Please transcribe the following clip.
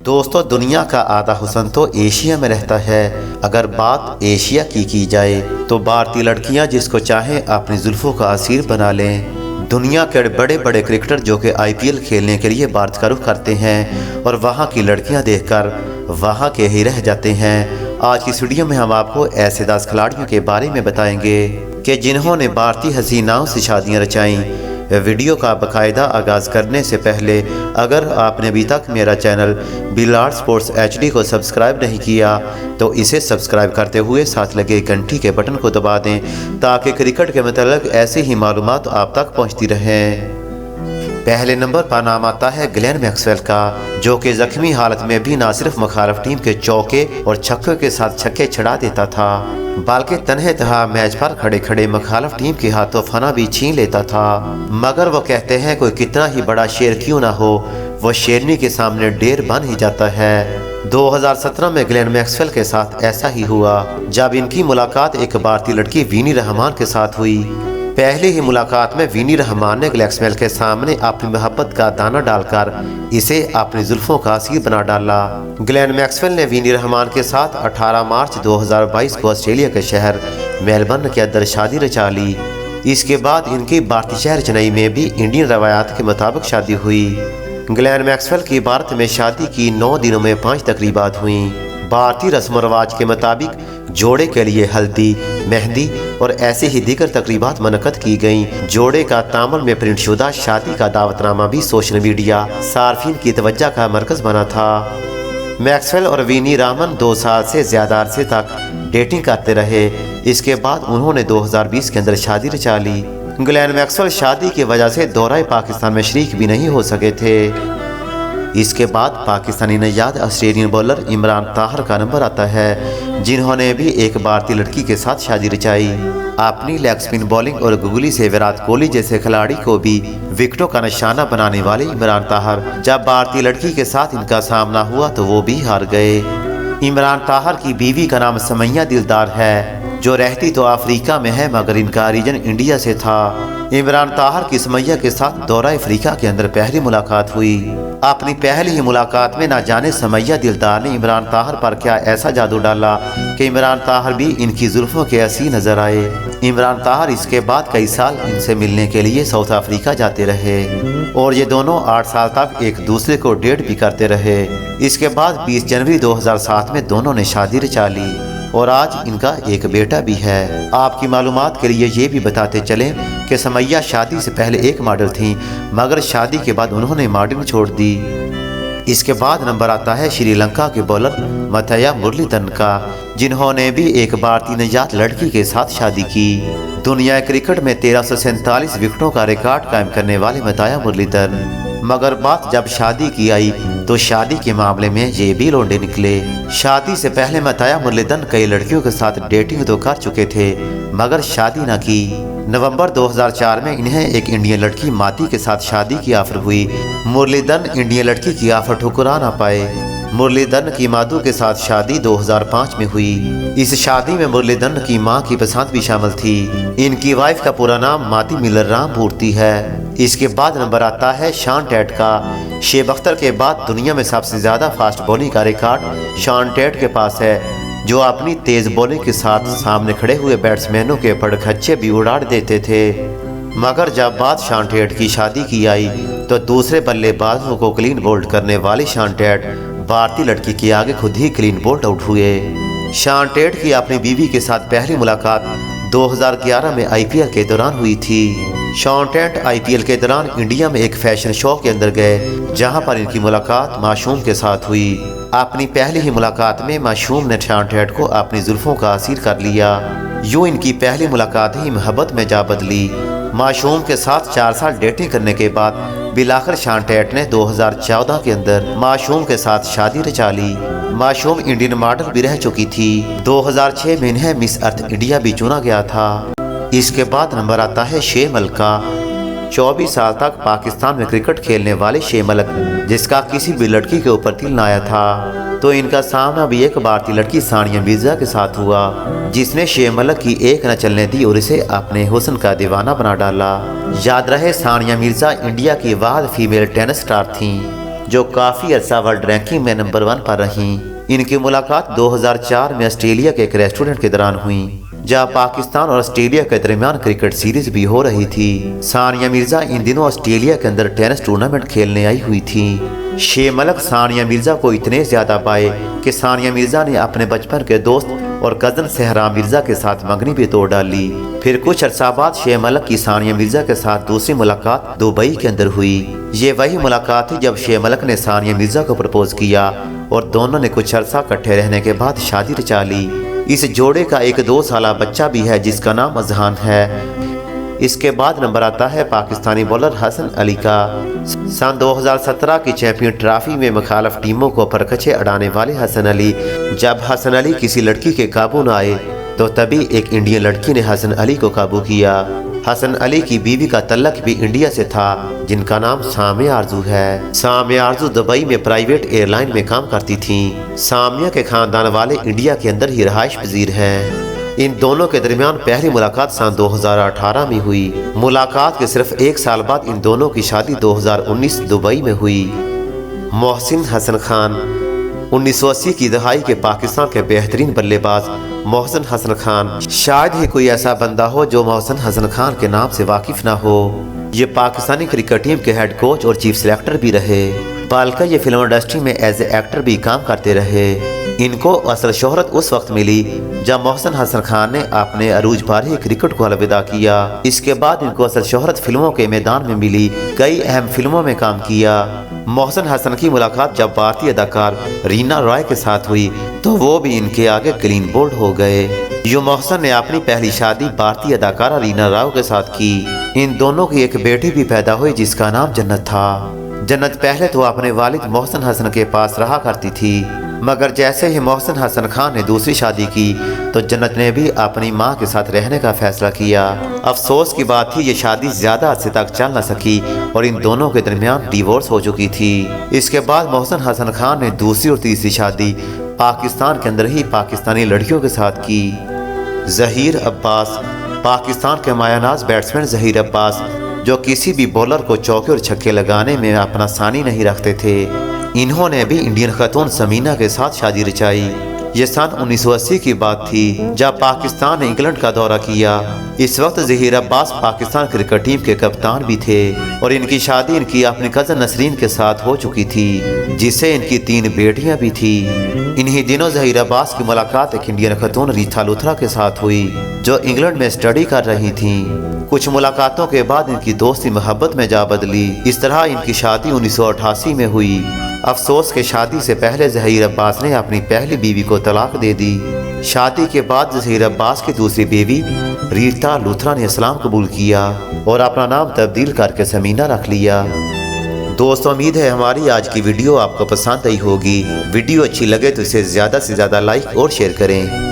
दोस्तों, दुनिया का आधा हुस्न तो एशिया में रहता है। अगर बात एशिया की जाए तो भारतीय लड़कियां जिसको चाहें अपनी जुल्फों का असीर बना लें। दुनिया के बड़े बड़े क्रिकेटर जो कि आईपीएल खेलने के लिए भारत का रुख करते हैं और वहां की लड़कियां देखकर वहां के ही रह जाते हैं। आज की इस वीडियो में हम आपको ऐसे 10 खिलाड़ियों के बारे में बताएंगे कि जिन्होंने भारतीय हसीनाओं से शादियाँ रचाईं। वीडियो का बाकायदा आगाज़ करने से पहले अगर आपने अभी तक मेरा चैनल बिलार्ड स्पोर्ट्स एचडी को सब्सक्राइब नहीं किया तो इसे सब्सक्राइब करते हुए साथ लगे घंटी के बटन को दबा दें ताकि क्रिकेट के मतलब ऐसे ही मालूमात आप तक पहुंचती रहें। पहले नंबर पर नाम आता है ग्लेन मैक्सवेल का, जो कि जख्मी हालत में भी न सिर्फ मुखालिफ टीम के चौके और छक्के के साथ छक्के छड़ा देता था बल्कि तन्हे तहा मैच पर खड़े खड़े मुखालिफ टीम के हाथों फना भी छीन लेता था। मगर वो कहते हैं कोई कितना ही बड़ा शेर क्यों ना हो, वो शेरनी के सामने डेर बन ही जाता है। 2017 में ग्लेन मैक्सवेल के साथ ऐसा ही हुआ जब इनकी मुलाकात एक भारतीय लड़की वीनी रहमान के साथ हुई। पहली ही मुलाकात में वीनी रहमान ने ग्लेन मैक्सवेल के सामने अपनी मोहब्बत का दाना डालकर इसे अपनी जुल्फों का असीर बना डाला। ग्लेन मैक्सवेल ने वीनी रहमान के साथ 18 मार्च 2022 को ऑस्ट्रेलिया के शहर मेलबर्न के अंदर शादी रचा ली। इसके बाद इनकी भारतीय शहर चेन्नई में भी इंडियन रवायात के मुताबिक शादी हुई। ग्लेन मैक्सवेल की भारत में शादी की 9 दिनों में 5 तकरीबात हुई। भारतीय रस्म रवाज के मुताबिक जोड़े के लिए हल्दी, मेहंदी और ऐसे ही दीगर तकरीबात मुनक़द की गईं। जोड़े का तामुल में प्रिंट शुदा शादी का दावतनामा भी सोशल मीडिया सार्फिन की तवज्जो का मरकज़ बना था। मैक्सवेल और वीनी रहमान 2 साल से ज़्यादा अरसे तक डेटिंग करते रहे। इसके बाद उन्होंने 2020 के अंदर शादी रचा ली। ग्लेन मैक्सवेल शादी की वजह से दौरा पाकिस्तान में शरीक भी नहीं हो सके थे। इसके बाद पाकिस्तानी नयाद ऑस्ट्रेलियन बॉलर इमरान ताहिर का नंबर आता है, जिन्होंने भी एक भारतीय लड़की के साथ शादी रचाई। अपनी लेग स्पिन बॉलिंग और गुगली से विराट कोहली जैसे खिलाड़ी को भी विकेटों का निशाना बनाने वाले इमरान ताहिर जब भारतीय लड़की के साथ इनका सामना हुआ तो वो भी हार गए। इमरान ताहिर की बीवी का नाम समैया दिलदार है, जो रहती तो अफ्रीका में है मगर इनका रीजन इंडिया से था। इमरान ताहिर की समैया के साथ दौरा अफ्रीका के अंदर पहली मुलाकात हुई। अपनी पहली ही मुलाकात में ना जाने समैया दिलदार ने इमरान ताहिर पर क्या ऐसा जादू डाला कि इमरान ताहिर भी इनकी जुल्फों के असीर नजर आए। इमरान ताहिर इसके बाद कई साल इनसे मिलने के लिए साउथ अफ्रीका जाते रहे और ये दोनों 8 साल तक एक दूसरे को डेट भी करते रहे। इसके बाद 20 जनवरी 2007 में दोनों ने शादी रचा ली और आज इनका एक बेटा भी है। आपकी मालूमात के लिए ये भी बताते चलें कि समैया शादी से पहले एक मॉडल थी मगर शादी के बाद उन्होंने मॉडलिंग छोड़ दी। इसके बाद नंबर आता है श्रीलंका के बॉलर मथैया मुरलीधरन का, जिन्होंने भी एक भारतीय नवजात लड़की के साथ शादी की। दुनिया क्रिकेट में 1347 विकेटों का रिकॉर्ड कायम करने वाले मथैया मुरलीधरन, मगर बात जब शादी की आई तो शादी के मामले में ये भी लौंडे निकले। शादी से पहले मथैया मुरलीधरन कई लड़कियों के साथ डेटिंग तो कर चुके थे मगर शादी न की। नवंबर 2004 में इन्हें एक इंडियन लड़की माती के साथ शादी की ऑफर हुई। मुरलीधरन इंडियन लड़की की ऑफर ठुकरा ना पाए। मुरलीधरन की माधु के साथ शादी 2005 में हुई। इस शादी में मुरलीधरन की मां की पसंद भी शामिल थी। इनकी वाइफ का पूरा नाम माती मिलर राम मूर्ति है। इसके बाद नंबर आता है शॉन टेट का। शेब अख्तर के बाद दुनिया में सबसे ज्यादा फास्ट बॉलिंग का रिकॉर्ड शॉन टेट के पास है, जो अपनी तेज बॉलिंग के साथ सामने खड़े हुए बैट्समैनों के पड़खच्चे भी उड़ाड़ देते थे। मगर जब बात शॉन टेट की शादी की आई तो दूसरे बल्लेबाजों को क्लीन बोल्ड करने वाली शॉन टेट भारतीय लड़की के आगे खुद ही क्लीन बोल्ड आउट हुए। शॉन टेट की अपनी बीवी के साथ पहली मुलाकात 2011 में आईपीएल के दौरान हुई थी। शॉन टेट आईपीएल के दौरान इंडिया में एक फैशन शो के अंदर गए जहां पर इनकी मुलाकात मासूम के साथ हुई। अपनी पहली ही मुलाकात में मासूम ने शॉन टेट को अपनी जुल्फों का असीर कर लिया। यूं इनकी पहली मुलाकात ही मोहब्बत में जा बदली। मासूम के साथ 4 साल डेटिंग करने के बाद बिलाखिर शॉन टेट ने 2014 के अंदर मासूम के साथ शादी रचा ली। मासूम इंडियन मॉडल भी रह चुकी थी। 2006 में इन्हें मिस अर्थ इंडिया भी चुना गया था। इसके बाद नंबर आता है शेह मलिक का। 24 साल तक पाकिस्तान में क्रिकेट खेलने वाले शेह मलिक, जिसका किसी भी लड़की के ऊपर दिल न आया था, तो इनका सामना भी एक भारतीय लड़की सानिया मिर्जा के साथ हुआ, जिसने शेह मलिक की एक न चलने दी और इसे अपने हुस्न का दीवाना बना डाला। याद रहे सानिया मिर्जा इंडिया की वाहिद फीमेल टेनिस स्टार थीं जो काफ़ी अरसा वर्ल्ड रैंकिंग में नंबर 1 पर रहीं। इनकी मुलाकात 2004 में ऑस्ट्रेलिया के एक रेस्टोरेंट के दौरान हुई, जहां पाकिस्तान और ऑस्ट्रेलिया के दरमियान क्रिकेट सीरीज भी हो रही थी। सानिया मिर्जा इन दिनों ऑस्ट्रेलिया के अंदर टेनिस टूर्नामेंट खेलने आई हुई थी। शेख मलिक सानिया मिर्जा को इतने ज्यादा पाए कि सानिया मिर्जा ने अपने बचपन के दोस्त और कजन सहराम मिर्जा के साथ मंगनी भी तोड़ डाली। फिर कुछ अरसा बाद शेख मलिक की सानिया मिर्जा के साथ दूसरी मुलाकात दुबई के अंदर हुई। ये वही मुलाकात थी जब शेख मलिक ने सानिया मिर्जा को प्रपोज किया और दोनों ने कुछ अरसा इकट्ठे रहने के बाद शादी रचा ली। इस जोड़े का एक 2 साल बच्चा भी है जिसका नाम अजहान है। इसके बाद नंबर आता है पाकिस्तानी बॉलर हसन अली का। सन 2017 की चैंपियन ट्रॉफी में मुखालिफ टीमों को परखचे अड़ाने वाले हसन अली, जब हसन अली किसी लड़की के काबू न आए तो तभी एक इंडियन लड़की ने हसन अली को काबू किया। हसन अली की बीवी का तल्लक भी इंडिया से था, जिनका नाम सामिया आरजू है। सामिया आरजू दुबई में प्राइवेट एयरलाइन में काम करती थीं। सामिया के खानदान वाले इंडिया के अंदर ही रहाइश पजीर हैं। इन दोनों के दरमियान पहली मुलाकात सन 2018 में हुई। मुलाकात के सिर्फ 1 साल बाद इन दोनों की शादी 2019 दुबई में हुई। मोहसिन हसन खान 1980 की दहाई के पाकिस्तान के बेहतरीन बल्लेबाज मोहसिन हसन खान, शायद ही कोई ऐसा बंदा हो जो मोहसिन हसन खान के नाम से वाकिफ ना हो। ये पाकिस्तानी क्रिकेट टीम के हेड कोच और चीफ सेलेक्टर भी रहे, बल्कि ये फिल्म इंडस्ट्री में एज ए एक्टर भी काम करते रहे। इनको असल शोहरत उस वक्त मिली जब मोहसिन हसन खान ने अपने अरूज पर ही क्रिकेट को अलविदा किया। इसके बाद इनको असल शोहरत फिल्मों के मैदान में मिली, कई अहम फिल्मों में काम किया। मोहसिन हसन की मुलाकात जब भारतीय अदाकार रीना रॉय के साथ हुई तो वो भी इनके आगे क्लीन बोल्ड हो गए। यो मोहसिन ने अपनी पहली शादी भारतीय अदाकारा रीना रॉय के साथ की। इन दोनों की एक बेटी भी पैदा हुई जिसका नाम जन्नत था। जन्नत पहले तो अपने वालिद मोहसिन हसन के पास रहा करती थी, मगर जैसे ही मोहसिन हसन खान ने दूसरी शादी की तो जन्नत ने भी अपनी मां के साथ रहने का फैसला किया। अफसोस की बात थी ये शादी ज्यादा अरसे तक चल न सकी और इन दोनों के दरमियान डिवोर्स हो चुकी थी। इसके बाद मोहसिन हसन खान ने दूसरी और तीसरी शादी पाकिस्तान के अंदर ही पाकिस्तानी लड़कियों के साथ की। जहीर अब्बास पाकिस्तान के मायानाज बैट्समैन जहीर अब्बास, जो किसी भी बॉलर को चौके और छक्के लगाने में अपना सानी नहीं रखते थे, इन्होंने भी इंडियन खतून समीना के साथ शादी रचाई। ये सन 1980 की बात थी जब पाकिस्तान ने इंग्लैंड का दौरा किया। इस वक्त जहीर अब्बास पाकिस्तान क्रिकेट टीम के कप्तान भी थे और इनकी शादी इनकी अपनी कजन नसरीन के साथ हो चुकी थी, जिससे इनकी 3 बेटियां भी थी। इन्हीं दिनों जहीर अब्बास की मुलाकात एक इंडियन खतून रीथा लूथरा के साथ हुई, जो इंग्लैंड में स्टडी कर रही थी। कुछ मुलाकातों के बाद इनकी दोस्ती मोहब्बत में जा बदली। इस तरह इनकी शादी 1988 में हुई। अफसोस के शादी से पहले जहीर अब्बास ने अपनी पहली बीवी को तलाक दे दी। शादी के बाद जहीर अब्बास की दूसरी बीवी रीता लूथरा ने इस्लाम कबूल किया और अपना नाम तब्दील करके समीना रख लिया। दोस्तों, उम्मीद है हमारी आज की वीडियो आपको पसंद आई होगी। वीडियो अच्छी लगे तो इसे ज़्यादा से ज़्यादा लाइक और शेयर करें।